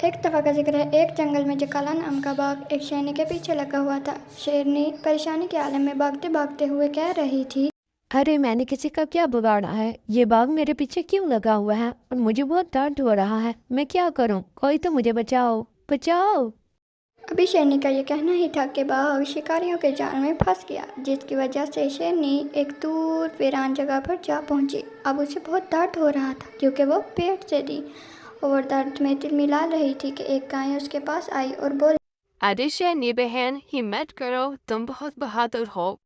एक दफ़ा का जिक्र है, एक जंगल में जो काला नाम का बाघ एक शेरनी के पीछे लगा हुआ था। शेरनी परेशानी के आलम में भागते भागते हुए कह रही थी, अरे मैंने किसी का क्या बिगाड़ा है? ये बाघ मेरे पीछे क्यों लगा हुआ है और मुझे बहुत दर्द हो रहा है। मैं क्या करूं? कोई तो मुझे बचाओ, बचाओ। अभी शेरनी का ये कहना ही था कि बाघ शिकारियों के जाल में फंस गया, जिसकी वजह से शेरनी एक दूर वीरान जगह पर जा पहुंची। अब उसे बहुत दर्द हो रहा था क्योंकि वो पेट से थी और दर्द में तिलमिला रही थी कि एक गाय उसके पास आई और बोली, अरे शेरनी बहन, हिम्मत करो, तुम बहुत बहादुर हो।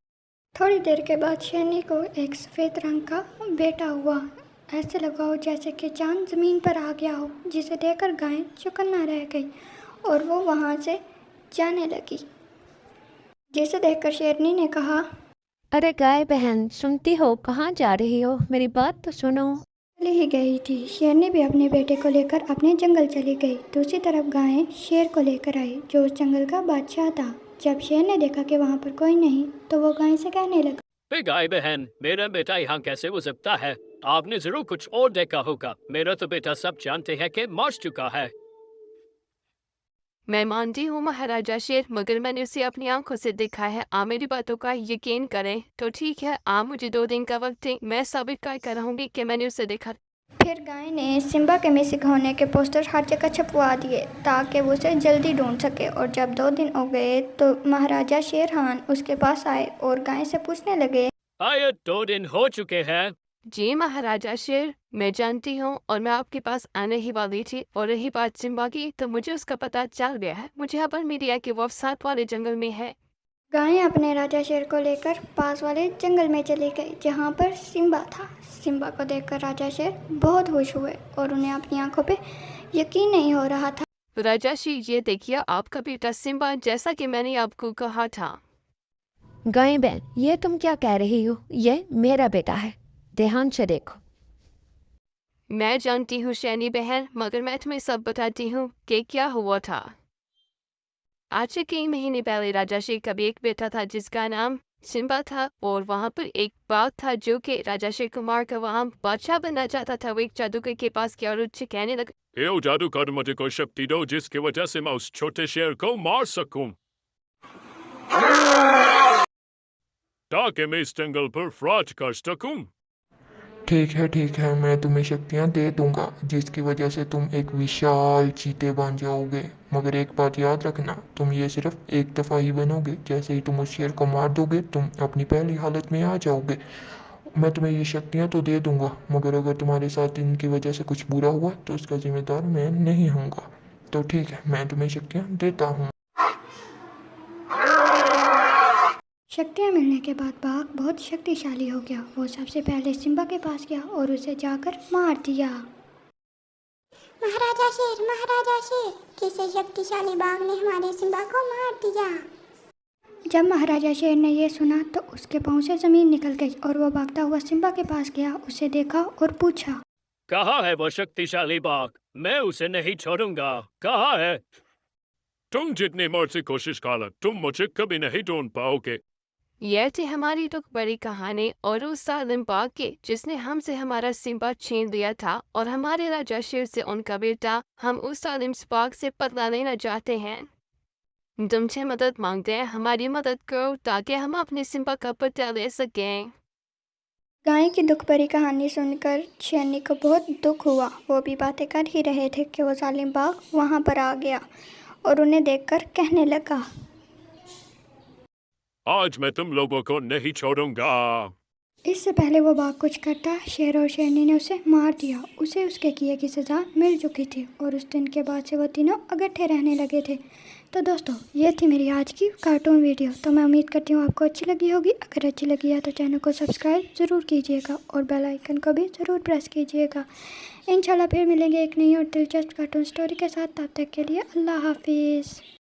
थोड़ी देर के बाद शेरनी को एक सफ़ेद रंग का बेटा हुआ। ऐसे लगा हो जैसे कि चांद ज़मीन पर आ गया हो, जिसे देखकर गाय चौकन्ना रह गई और वो वहाँ से जाने लगी। जिसे देखकर शेरनी ने कहा, अरे गाय बहन, सुनती हो? कहाँ जा रही हो? मेरी बात तो सुनो। चली ही गई थी। शेरनी भी अपने बेटे को लेकर अपने जंगल चली गई। दूसरी तरफ गाय शेर को लेकर आई, जो उस जंगल का बादशाह था। जब शेर ने देखा कि वहाँ पर कोई नहीं, तो वो गाय से कहने लगा, बे गाय बहन, मेरा बेटा यहाँ कैसे हो सकता है? आपने जरूर कुछ और देखा होगा। मेरा तो बेटा सब जानते हैं कि मर चुका है। मैं मानती हूँ महाराजा शेर, मगर मैंने उसे अपनी आंखों से देखा है। आप मेरी बातों का यकीन करें तो ठीक है। आप मुझे 2 दिन का वक्त दें, मैं साबित कर रहूँगी कि मैंने उसे देखा। फिर गाय ने सिम्बा के मिसिंग होने के पोस्टर हर जगह छपवा दिए ताकि वो उसे जल्दी ढूंढ सके। और जब 2 दिन हो गए तो महाराजा शेरखान उसके पास आए और गाय से पूछने लगे, आया 2 दिन हो चुके हैं। जी महाराजा शेर, मैं जानती हूँ और मैं आपके पास आने ही वाली थी। और रही बात सिम्बा की, तो मुझे उसका पता चल गया है। मुझे खबर मिली है कि वो साथ वाले जंगल में है। गाय अपने राजा शेर को लेकर पास वाले जंगल में चली गई जहाँ पर सिम्बा था। सिम्बा को देखकर राजा शेर बहुत खुश हुए और उन्हें अपनी आंखों पे यकीन नहीं हो रहा था। राजा शेर, ये देखिए आपका बेटा सिम्बा, जैसा कि मैंने आपको कहा था। गाय बहन, ये तुम क्या कह रही हो? ये मेरा बेटा है, ध्यान से देखो। मैं जानती हूँ शेरनी बहन, मगर मैं तुम्हें सब बताती हूँ कि क्या हुआ था। आज से कई महीने पहले राजा शेर का भी एक बेटा था जिसका नाम सिम्बा था। और वहाँ पर एक बाघ था जो कि राजा शेर को मार कर वहाँ बादशाह बनना चाहता था। वो एक जादूगर के पास गया और उससे कहने लगा, ये जादूगर मुझे कोई शक्ति दो जिसकी वजह से मैं उस छोटे शेर को मार सकूं, ताकि मैं इस जंगल पर राज कर सकूं। ठीक है, मैं तुम्हें शक्तियाँ दे दूंगा जिसकी वजह से तुम एक विशाल चीते बन जाओगे। मगर एक बात याद रखना, तुम ये सिर्फ एक दफ़ा ही बनोगे। जैसे ही तुम उस शेर को मार दोगे, तुम अपनी पहली हालत में आ जाओगे। मैं तुम्हें ये शक्तियाँ तो दे दूंगा, मगर अगर तुम्हारे साथ इनकी वजह से कुछ बुरा हुआ तो उसका जिम्मेदार मैं नहीं हूँगा। तो ठीक है, मैं तुम्हें शक्तियाँ देता हूँ। शक्तियाँ मिलने के बाद बाघ बहुत शक्तिशाली हो गया। वो सबसे पहले सिम्बा के पास गया और उसे जाकर मार दिया। महाराजा शेर, किसी शक्तिशाली बाघ ने हमारे सिम्बा को मार दिया। जब महाराजा शेर ने यह सुना तो उसके पाँव से ज़मीन निकल गई और वो भागता हुआ सिम्बा के पास गया, उसे देखा और पूछा, कहाँ है वो शक्तिशाली बाघ? मैं उसे नहीं छोड़ूंगा। कहाँ है? तुम जितनी मर्जी कोशिश कर लो, तुम मुझे कभी नहीं ढूंढ पाओगे। यह थी हमारी तो बड़ी कहानी। और उस जालिम बाघ के जिसने हमसे हमारा सिम्बा छीन लिया था और हमारे राजा शेर से उनका बेटा, हम उस जालिम बाघ से बदला लेना चाहते हैं। तुमसे मदद मांगते हैं, हमारी मदद करो ताकि हम अपने सिम्बा का बदला ले सकें। गाय की दुख भरी कहानी सुनकर शेरनी को बहुत दुख हुआ। वो भी बातें कर ही रहे थे कि वो जालिम बाघ वहाँ पर आ गया और उन्हें देखकर कहने लगा, आज मैं तुम लोगों को नहीं छोड़ूंगा। इससे पहले वो बाघ कुछ करता, शेर और शेरनी ने उसे मार दिया। उसे उसके किए की सज़ा मिल चुकी थी और उस दिन के बाद से वो तीनों इकट्ठे रहने लगे थे। तो दोस्तों, ये थी मेरी आज की कार्टून वीडियो। तो मैं उम्मीद करती हूँ आपको अच्छी लगी होगी। अगर अच्छी लगी है तो चैनल को सब्सक्राइब ज़रूर कीजिएगा और बेल आइकन को भी ज़रूर प्रेस कीजिएगा। इंशाल्लाह फिर मिलेंगे एक नई और दिलचस्प कार्टून स्टोरी के साथ। तब तक के लिए अल्लाह हाफिज़।